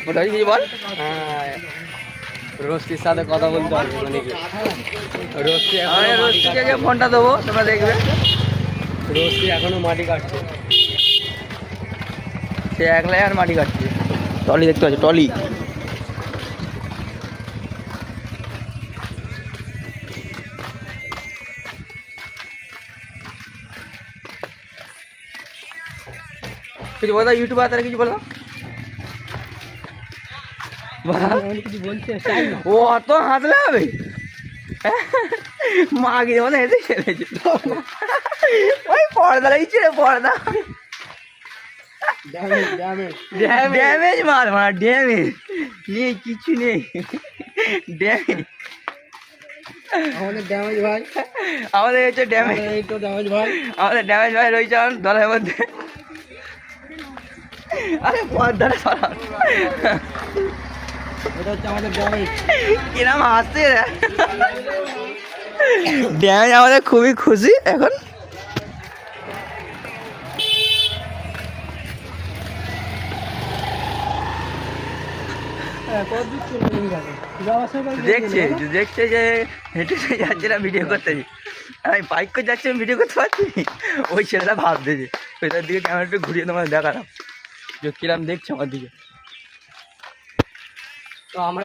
মোটামুটি কিছু বল। রোস্টির সাথে কথা বলতে হবে মানে কি রোস্টি আমি রোস্টিকে ফোনটা দেবো, তোমরা দেখবে। রোস্টি এখনো মাটি কাটছে। সে একলাই আর মাটি কাটছে। টলি দেখতে পাচ্ছি, টলি। কিছু বলো ইউটিউবার তারা কিছু বলো। কিছু বলছে ও অত হাসলে হবে? মাগি মনে হেসে ফেলেছে। ওই পর্দা লাগিয়েছে রে, পর্দা ড্যামেজ মাল, মানে ড্যামেজ নেই, কিছু নেই, ড্যামেজ। আমাদের ড্যামেজ ভাই, আমাদের হচ্ছে ড্যামেজ, এই তো ড্যামেজ ভাই, আমাদের ড্যামেজ ভাই রয়েছে আমার দলের মধ্যে। আরে পর্দাটা সরাও। এটা হচ্ছে আমাদের ড্যামেজ। কিরম হাসছে রে। ড্যামেজ আমাদের খুবই খুশি এখন। দেখছে দেখছে যে হেঁটে যাচ্ছে না, ভিডিও করতেছি। আমি বাইক করে যাচ্ছি, আমি ভিডিও করতে পারছি। ওই ছেলেটা ভাবতেছে, ওইটার দিকে ক্যামেরা একটু ঘুরিয়ে তোমার দেখালাম যে কিরম দেখছে আমার দিকে। তো আমরা